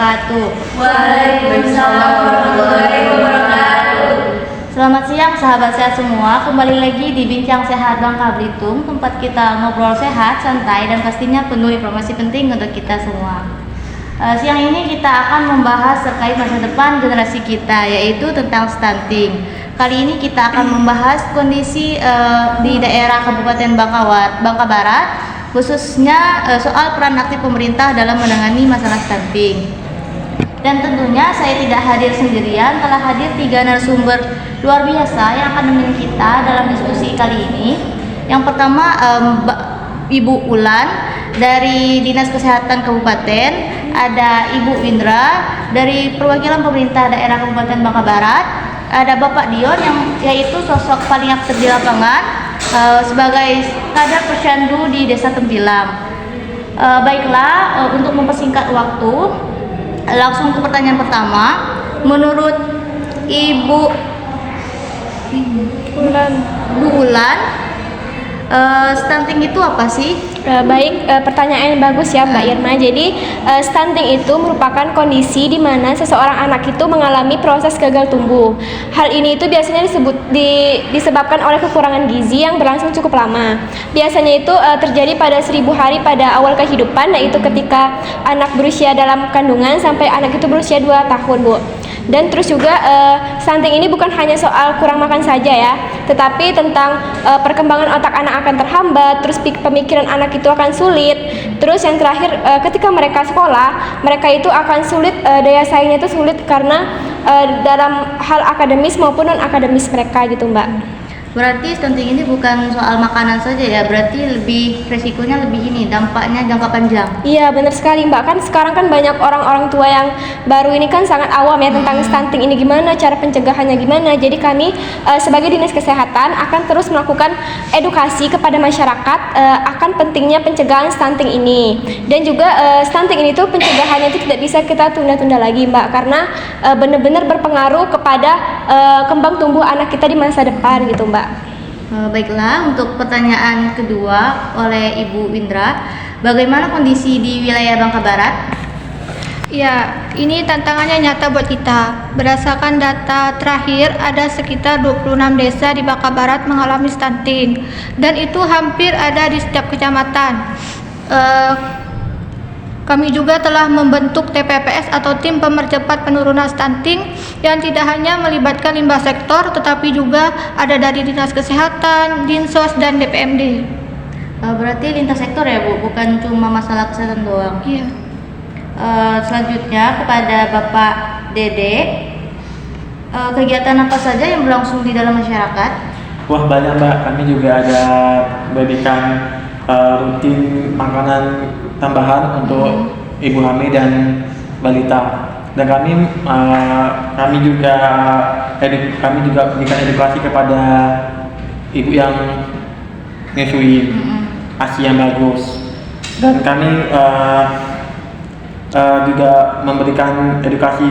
wabarakatuh. Waalaikumsalam warahmatullahi wabarakatuh. Selamat siang sahabat sehat semua. Kembali lagi di Bincang Sehat Bangka Belitung, tempat kita ngobrol sehat, santai, dan pastinya penuh informasi penting untuk kita semua. Siang ini kita akan membahas terkait masa depan generasi kita, yaitu tentang stunting. Kali ini kita akan membahas kondisi di daerah Kabupaten Bangka Barat, khususnya soal peran aktif pemerintah dalam menangani masalah stunting. Dan tentunya saya tidak hadir sendirian, telah hadir 3 narasumber luar biasa yang akan menemani kita dalam diskusi kali ini. Yang pertama Ibu Ulan dari Dinas Kesehatan Kabupaten, ada Ibu Windra dari perwakilan pemerintah daerah Kabupaten Bangka Barat, ada Bapak Dion yang yaitu sosok paling aktif di lapangan sebagai kader posyandu di Desa Tempilang. Baiklah, untuk mempersingkat waktu, langsung ke pertanyaan pertama. Menurut Ibu Ulan, stunting itu apa sih? Baik, pertanyaan yang bagus ya Mbak Irma. Jadi stunting itu merupakan kondisi di mana seseorang anak itu mengalami proses gagal tumbuh. Hal ini itu biasanya disebabkan oleh kekurangan gizi yang berlangsung cukup lama. Biasanya itu terjadi pada 1000 hari pada awal kehidupan, yaitu ketika anak berusia dalam kandungan sampai anak itu berusia 2 tahun, Bu. Dan terus juga stunting ini bukan hanya soal kurang makan saja ya, tetapi tentang perkembangan otak anak akan terhambat, terus pemikiran anak itu akan sulit. Terus yang terakhir, ketika mereka sekolah, mereka itu akan sulit, daya saingnya itu sulit karena dalam hal akademis maupun non akademis mereka gitu, Mbak. Berarti stunting ini bukan soal makanan saja ya, berarti lebih resikonya lebih ini, dampaknya jangka panjang. Iya benar sekali Mbak, kan sekarang kan banyak orang-orang tua yang baru ini kan sangat awam ya tentang stunting ini gimana, cara pencegahannya gimana. Jadi kami sebagai Dinas Kesehatan akan terus melakukan edukasi kepada masyarakat akan pentingnya pencegahan stunting ini. Dan juga stunting ini tuh pencegahannya itu tidak bisa kita tunda-tunda lagi Mbak, karena benar-benar berpengaruh kepada kembang tumbuh anak kita di masa depan gitu Mbak. Baiklah, untuk pertanyaan kedua oleh Ibu Windra, bagaimana kondisi di wilayah Bangka Barat? Ya, ini tantangannya nyata buat kita. Berdasarkan data terakhir, ada sekitar 26 desa di Bangka Barat mengalami stunting, dan itu hampir ada di setiap kecamatan. Kami juga telah membentuk TPPS atau Tim Pemercepat Penurunan Stunting yang tidak hanya melibatkan limbah sektor, tetapi juga ada dari Dinas Kesehatan, Dinsos, dan DPMD. Berarti lintas sektor ya Bu, bukan cuma masalah kesehatan doang. Iya. Selanjutnya kepada Bapak Dede, kegiatan apa saja yang berlangsung di dalam masyarakat? Wah banyak Mbak, kami juga ada berikan rutin makanan tambahan untuk ibu hamil dan balita. Dan kami juga berikan edukasi kepada ibu yang menyusui ASI yang bagus. Dan kami juga memberikan edukasi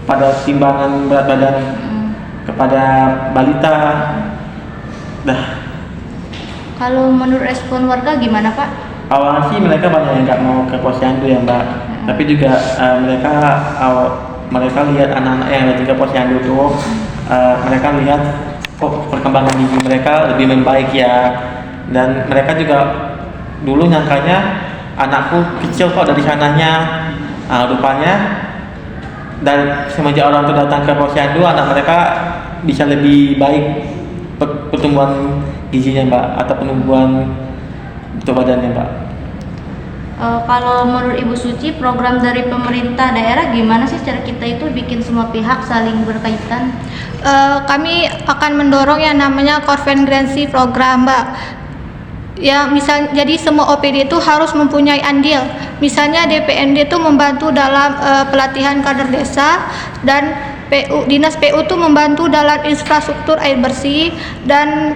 pada timbangan berat badan kepada balita. Kalau menurut respon warga gimana Pak? Awalnya sih mereka banyak yang nggak mau ke posyandu ya Mbak. Tapi juga mereka lihat anak-anak yang ada di posyandu itu, mereka lihat kok perkembangan gizi mereka lebih membaik ya. Dan mereka juga dulu nyangkanya anakku kecil kok dari sananya, rupanya dan semenjak orang itu datang ke posyandu, anak mereka bisa lebih baik pertumbuhan gizinya Mbak, atau penumbuhan betul badannya Mbak. Kalau menurut Ibu Suci, program dari pemerintah daerah gimana sih cara kita itu bikin semua pihak saling berkaitan? Kami akan mendorong yang namanya konvergensi program Mbak. Ya, jadi semua OPD itu harus mempunyai andil. Misalnya DPMD itu membantu dalam pelatihan kader desa, dan Dinas PU itu membantu dalam infrastruktur air bersih, dan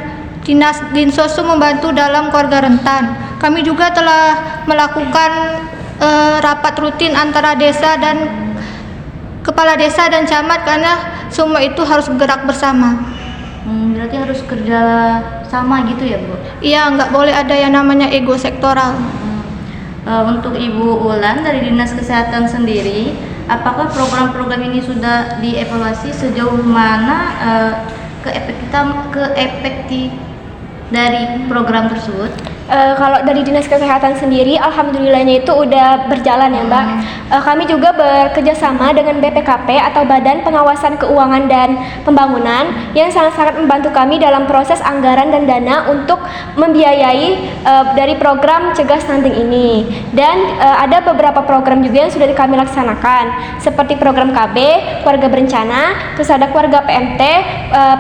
Dinsos itu membantu dalam keluarga rentan. Kami juga telah melakukan rapat rutin antara desa dan kepala desa dan camat, karena semua itu harus bergerak bersama. Berarti harus kerja sama gitu ya Bu? Iya, nggak boleh ada yang namanya ego sektoral. Untuk Ibu Ulan dari Dinas Kesehatan sendiri, apakah program-program ini sudah dievaluasi sejauh mana keefektif dari program tersebut? Kalau dari Dinas Kesehatan sendiri, alhamdulillahnya itu udah berjalan ya Mbak. Kami juga bekerja sama dengan BPKP atau Badan Pengawasan Keuangan dan Pembangunan yang sangat-sangat membantu kami dalam proses anggaran dan dana untuk membiayai dari program cegah stunting ini. Dan ada beberapa program juga yang sudah kami laksanakan, seperti program KB, keluarga berencana, terus ada keluarga PMT,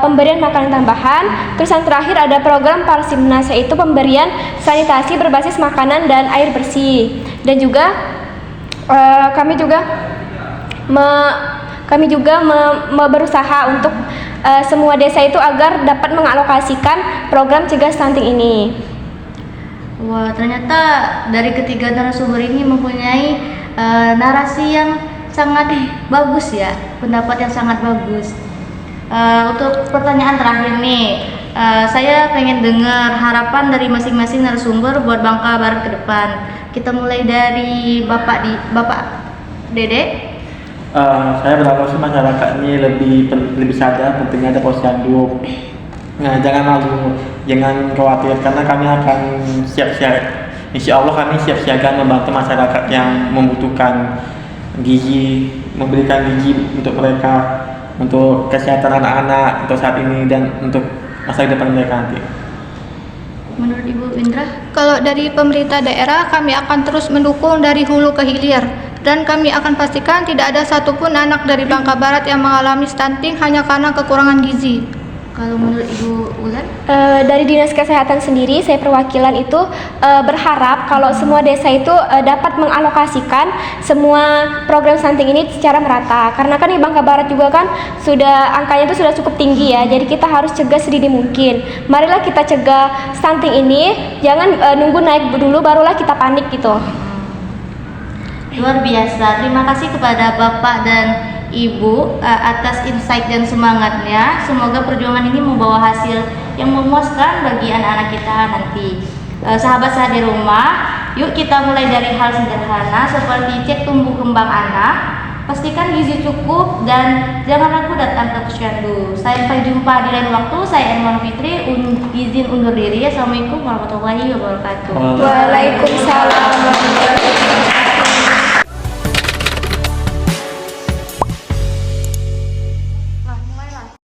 pemberian makanan tambahan, terus yang terakhir ada program Parsimnas, yaitu pemberian sanitasi berbasis makanan dan air bersih. Dan juga kami juga berusaha untuk semua desa itu agar dapat mengalokasikan program cegah stunting ini. Wah, ternyata dari ketiga narasumber ini mempunyai narasi yang sangat bagus ya, pendapat yang sangat bagus. Untuk pertanyaan terakhir nih, saya pengen dengar harapan dari masing-masing narasumber buat Bangka Barat ke depan. Kita mulai dari Bapak Dede. Saya berharap sih masyarakat ini lebih sadar pentingnya ada posyandu. Nah, jangan malu, jangan khawatir, karena kami akan siap-siap. Insya Allah kami siap siaga membantu masyarakat yang membutuhkan gizi, memberikan gizi untuk mereka, untuk kesehatan anak-anak untuk saat ini dan untuk masa depan mereka nanti. Menurut Ibu Indra? Kalau dari pemerintah daerah, kami akan terus mendukung dari hulu ke hilir, dan kami akan pastikan tidak ada satupun anak dari Bangka Barat yang mengalami stunting hanya karena kekurangan gizi. Kalau menurut Ibu Ulan? Dari Dinas Kesehatan sendiri, saya perwakilan itu berharap kalau semua desa itu dapat mengalokasikan semua program stunting ini secara merata. Karena kan di Bangka Barat juga kan angkanya itu sudah cukup tinggi ya. Jadi kita harus cegah sedini mungkin. Marilah kita cegah stunting ini, jangan nunggu naik dulu barulah kita panik gitu. Luar biasa. Terima kasih kepada Bapak dan Ibu atas insight dan semangatnya. Semoga perjuangan ini membawa hasil yang memuaskan bagi anak-anak kita nanti. Sahabat sehat di rumah, yuk kita mulai dari hal sederhana seperti cek tumbuh kembang anak, pastikan gizi cukup, dan jangan ragu datang ke posyandu. Sampai jumpa di lain waktu. Saya Erman Fitri, izin undur diri. Assalamualaikum warahmatullahi wabarakatuh. Waalaikumsalam warahmatullahi wabarakatuh.